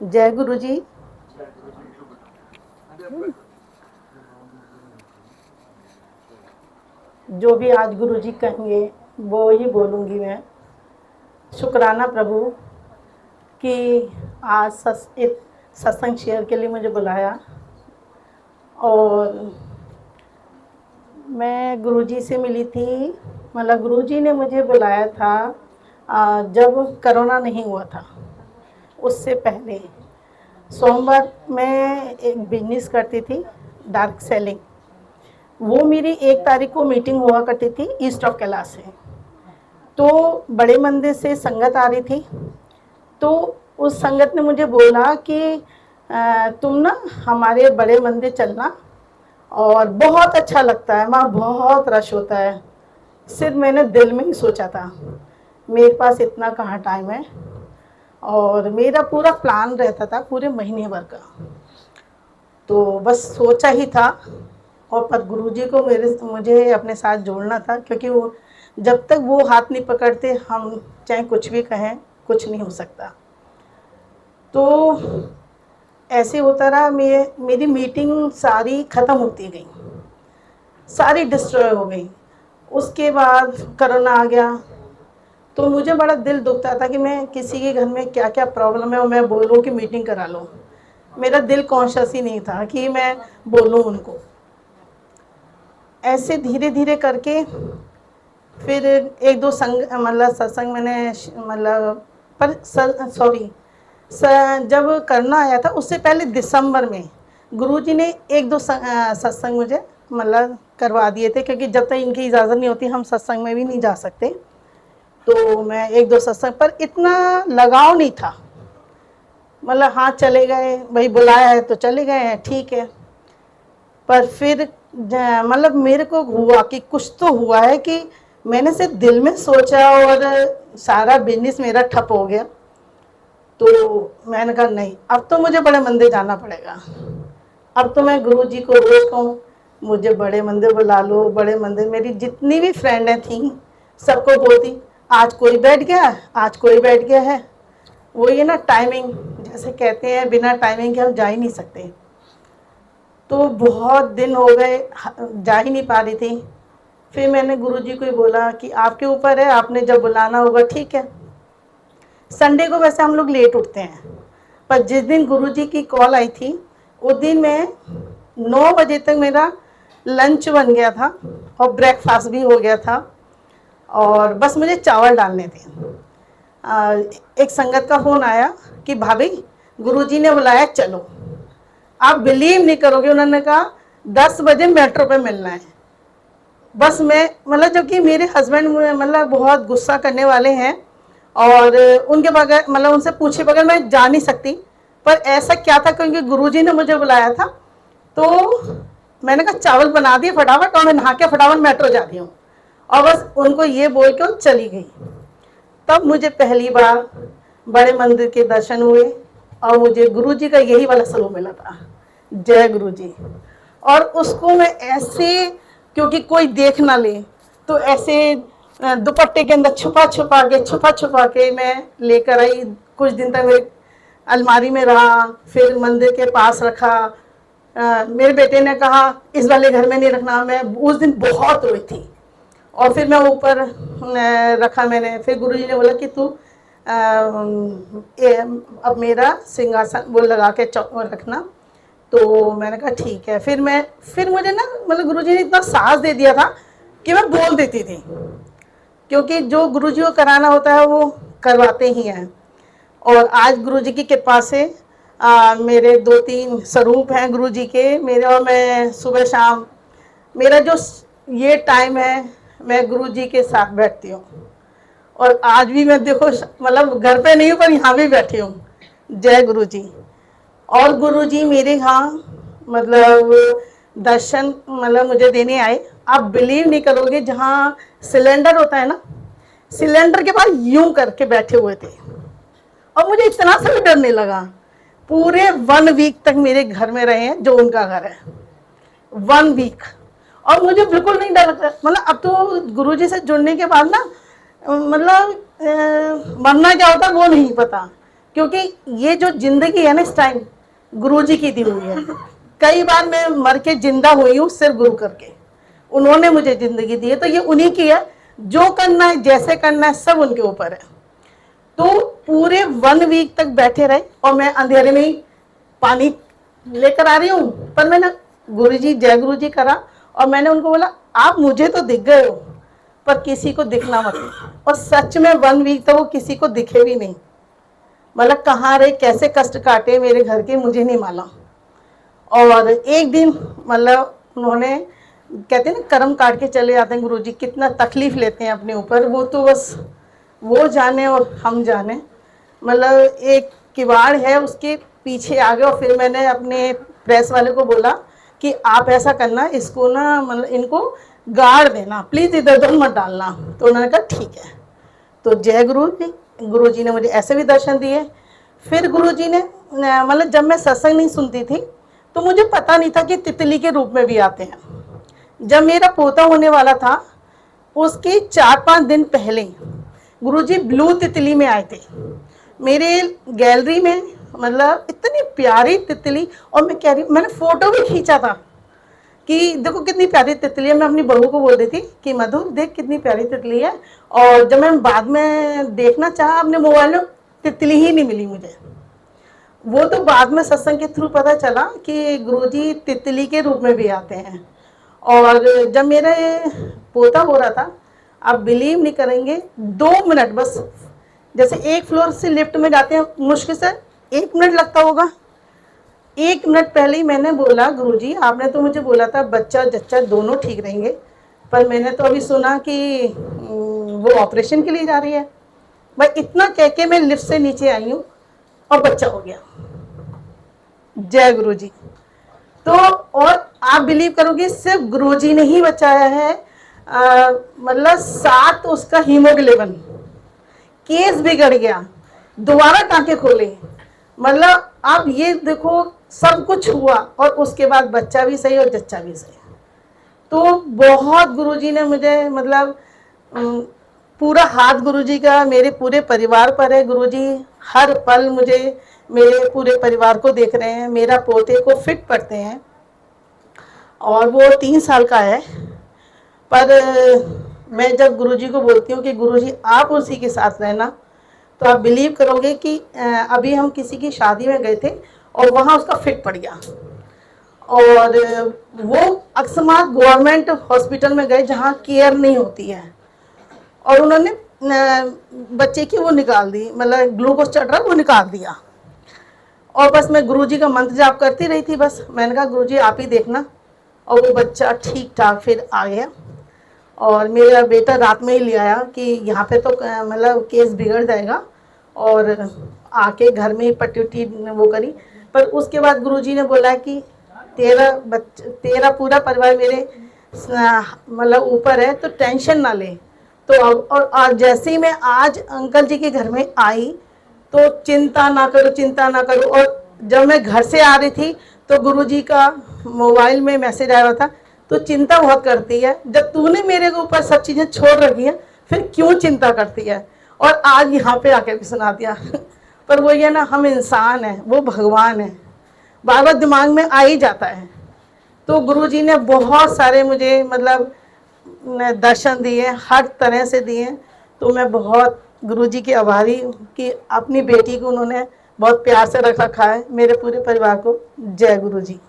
जय गुरु जी। जो भी आज गुरु जी कहेंगे वो ही बोलूँगी मैं। शुक्राना प्रभु कि आज एक सत्संग शेयर के लिए मुझे बुलाया। और मैं गुरु जी से मिली थी, मतलब गुरु जी ने मुझे बुलाया था जब कोरोना नहीं हुआ था, उससे पहले। सोमवार मैं एक बिजनेस करती थी, डार्क सेलिंग। वो मेरी 1 तारीख को मीटिंग हुआ करती थी ईस्ट ऑफ कैलाश से। तो बड़े मंदिर से संगत आ रही थी, तो उस संगत ने मुझे बोला कि तुम ना हमारे बड़े मंदिर चलना, और बहुत अच्छा लगता है, वहाँ बहुत रश होता है। सिर्फ मैंने दिल में ही सोचा था, मेरे पास इतना कहाँ टाइम है, और मेरा पूरा प्लान रहता था पूरे महीने भर का। तो बस सोचा ही था, और पर गुरुजी को मुझे अपने साथ जोड़ना था, क्योंकि वो जब तक वो हाथ नहीं पकड़ते हम चाहे कुछ भी कहें कुछ नहीं हो सकता। तो ऐसे होता रहा, मेरी मीटिंग सारी ख़त्म होती गई, सारी डिस्ट्रॉय हो गई। उसके बाद कोरोना आ गया, तो मुझे बड़ा दिल दुखता था कि मैं किसी के घर में क्या क्या प्रॉब्लम है और मैं बोलूँ कि मीटिंग करा लो। मेरा दिल कॉन्शियस ही नहीं था कि मैं बोलूँ उनको। ऐसे धीरे धीरे करके फिर एक दो मतलब सत्संग मैंने मतलब पर सॉरी जब करना आया था उससे पहले दिसंबर में गुरुजी ने एक दो सत्संग मुझे मतलब करवा दिए थे, क्योंकि जब तक इनकी इजाज़त नहीं होती हम सत्संग में भी नहीं जा सकते। तो मैं एक दो सत्संग पर इतना लगाव नहीं था, मतलब हाँ चले गए, भाई बुलाया है तो चले गए हैं, ठीक है। पर फिर मतलब मेरे को हुआ कि कुछ तो हुआ है, कि मैंने सिर्फ दिल में सोचा और सारा बिजनेस मेरा ठप हो गया। तो मैंने कहा नहीं, अब तो मुझे बड़े मंदिर जाना पड़ेगा। अब तो मैं गुरु जी को रोज़ कहूँ मुझे बड़े मंदिर बुला लो, बड़े मंदिर। मेरी जितनी भी फ्रेंडें थी सबको बोलती आज कोई बैठ गया, आज कोई बैठ गया है। वो ये ना टाइमिंग, जैसे कहते हैं बिना टाइमिंग के हम जा ही नहीं सकते। तो बहुत दिन हो गए जा ही नहीं पा रही थी। फिर मैंने गुरुजी को ही बोला कि आपके ऊपर है, आपने जब बुलाना होगा ठीक है। संडे को वैसे हम लोग लेट उठते हैं, पर जिस दिन गुरुजी की कॉल आई थी उस दिन मैं 9 बजे तक मेरा लंच बन गया था और ब्रेकफास्ट भी हो गया था, और बस मुझे चावल डालने थे। एक संगत का फ़ोन आया कि भाभी गुरुजी ने बुलाया चलो। आप बिलीव नहीं करोगे, उन्होंने कहा 10 बजे मेट्रो पे मिलना है। बस मैं मतलब, जबकि मेरे हस्बैंड मतलब बहुत गुस्सा करने वाले हैं, और उनके बगैर मतलब उनसे पूछे बगैर मैं जा नहीं सकती। पर ऐसा क्या था, क्योंकि गुरुजी ने मुझे बुलाया था, तो मैंने कहा चावल बना दिए फटाफट, और मैं नहा के फटाफट मेट्रो जा रही हूँ, और बस उनको ये बोल के चली गई। तब मुझे पहली बार बड़े मंदिर के दर्शन हुए, और मुझे गुरुजी का यही वाला सलूक मिला था, जय गुरुजी। और उसको मैं ऐसे, क्योंकि कोई देख ना ले, तो ऐसे दुपट्टे के अंदर छुपा छुपा के मैं लेकर आई। कुछ दिन तक मेरे अलमारी में रहा, फिर मंदिर के पास रखा। मेरे बेटे ने कहा इस वाले घर में नहीं रखना। मैं उस दिन बहुत रोई थी, और फिर मैं ऊपर रखा मैंने। फिर गुरुजी ने बोला कि तू अब मेरा सिंहासन वो लगा के रखना। तो मैंने कहा ठीक है। फिर मुझे ना मतलब गुरुजी ने इतना साहस दे दिया था कि मैं बोल देती थी, क्योंकि जो गुरुजी को कराना होता है वो करवाते ही हैं। और आज गुरुजी की कृपा से मेरे 2-3 स्वरूप हैं गुरुजी के मेरे, और मैं सुबह शाम मेरा जो ये टाइम है मैं गुरुजी के साथ बैठती हूँ। और आज भी मैं देखो मतलब घर पे नहीं हूँ पर यहाँ भी बैठी हूँ, जय गुरुजी। और गुरुजी मेरे यहाँ मतलब दर्शन मतलब मुझे देने आए। आप बिलीव नहीं करोगे, जहाँ सिलेंडर होता है ना, सिलेंडर के पास यूं करके बैठे हुए थे, और मुझे इतना सा भी डर नहीं लगा। पूरे 1 वीक तक मेरे घर में रहे हैं, जो उनका घर है, 1 वीक। और मुझे बिल्कुल नहीं डर लगता। मतलब अब तो गुरुजी से जुड़ने के बाद ना मतलब मरना क्या होता वो नहीं पता। क्योंकि ये जो ज़िंदगी है ना इस टाइम गुरुजी की दी हुई है। कई बार मैं मर के जिंदा हुई हूँ सिर्फ गुरु करके, उन्होंने मुझे ज़िंदगी दी है, तो ये उन्हीं की है। जो करना है जैसे करना है सब उनके ऊपर है। तो पूरे 1 वीक तक बैठे रहे और मैं अंधेरे में ही पानी लेकर आ रही हूँ, पर मैंने गुरुजी जय गुरुजी करा और मैंने उनको बोला आप मुझे तो दिख गए हो पर किसी को दिखना मत। और सच में 1 वीक तक वो किसी को दिखे भी नहीं, मतलब कहाँ रहे कैसे कष्ट काटे मेरे घर के मुझे नहीं मालूम। और एक दिन मतलब उन्होंने कहते हैं ना कर्म काट के चले जाते हैं गुरुजी, कितना तकलीफ लेते हैं अपने ऊपर, वो तो बस वो जाने और हम जाने। मतलब एक किवाड़ है उसके पीछे आ गए और फिर मैंने अपने प्रेस वाले को बोला कि आप ऐसा करना इसको ना मतलब इनको गाड़ देना प्लीज़, इधर उधर मत डालना। तो उन्होंने कहा ठीक है। तो जय गुरु जी ने मुझे ऐसे भी दर्शन दिए। फिर गुरु जी ने मतलब जब मैं सत्संग नहीं सुनती थी तो मुझे पता नहीं था कि तितली के रूप में भी आते हैं। जब मेरा पोता होने वाला था उसके 4-5 दिन पहले गुरुजी ब्लू तितली में आए थे मेरे गैलरी में, मतलब इतनी प्यारी तितली। और मैं कह रही मैंने फ़ोटो भी खींचा था कि देखो कितनी प्यारी तितली है। मैं अपनी बहू को बोल रही थी कि मधु देख कितनी प्यारी तितली है। और जब मैं बाद में देखना चाहा अपने मोबाइल में तितली ही नहीं मिली मुझे। वो तो बाद में सत्संग के थ्रू पता चला कि गुरुजी तितली के रूप में भी आते हैं। और जब मेरा पोता हो रहा था, आप बिलीव नहीं करेंगे 2 मिनट बस, जैसे एक फ्लोर से लिफ्ट में जाते हैं मुश्किल से 1 मिनट लगता होगा, 1 मिनट पहले ही मैंने बोला गुरुजी आपने तो मुझे बोला था बच्चा जच्चा दोनों ठीक रहेंगे, पर मैंने तो अभी सुना कि वो ऑपरेशन के लिए जा रही है। भाई इतना कह के मैं लिफ्ट से नीचे आई हूँ और बच्चा हो गया। जय गुरुजी। तो और आप बिलीव करोगे सिर्फ गुरुजी ने ही बचाया है। मतलब 7 उसका हीमोग्लोबिन, केस बिगड़ गया, दोबारा टाँके खोले, मतलब आप ये देखो सब कुछ हुआ और उसके बाद बच्चा भी सही और जच्चा भी सही। तो बहुत गुरुजी ने मुझे मतलब पूरा हाथ गुरुजी का मेरे पूरे परिवार पर है। गुरुजी हर पल मुझे मेरे पूरे परिवार को देख रहे हैं, मेरा पोते को फिट पढ़ते हैं और वो 3 साल का है। पर मैं जब गुरुजी को बोलती हूँ कि गुरुजी आप उसी के साथ रहना, तो आप बिलीव करोगे कि अभी हम किसी की शादी में गए थे और वहाँ उसका फिट पड़ गया और वो अकस्मात गवर्नमेंट हॉस्पिटल में गए जहाँ केयर नहीं होती है और उन्होंने बच्चे की वो निकाल दी, मतलब ग्लूकोज चढ़ रहा वो निकाल दिया। और बस मैं गुरुजी का मंत्र जाप करती रही थी। बस मैंने कहा गुरुजी आप ही देखना, और वो बच्चा ठीक ठाक फिर आ गया। और मेरा बेटा रात में ही ले आया कि यहाँ पे तो मतलब केस बिगड़ जाएगा, और आके घर में ही पट्टी उट्टी वो करी। पर उसके बाद गुरुजी ने बोला कि तेरा पूरा परिवार मेरे मतलब ऊपर है तो टेंशन ना ले। तो और जैसे ही मैं आज अंकल जी के घर में आई तो चिंता ना करो चिंता ना करो। और जब मैं घर से आ रही थी तो गुरुजी का मोबाइल में मैसेज आया हुआ था, तो चिंता बहुत करती है, जब तूने मेरे के ऊपर सब चीज़ें छोड़ रखी हैं फिर क्यों चिंता करती है। और आज यहाँ पे आके भी सुना दिया पर वो ये ना हम इंसान हैं वो भगवान है, बार बार दिमाग में आ ही जाता है। तो गुरुजी ने बहुत सारे मुझे मतलब दर्शन दिए, हर तरह से दिए। तो मैं बहुत गुरुजी की आभारी हूँ कि अपनी बेटी को उन्होंने बहुत प्यार से रख रखा है, मेरे पूरे परिवार को। जय गुरुजी।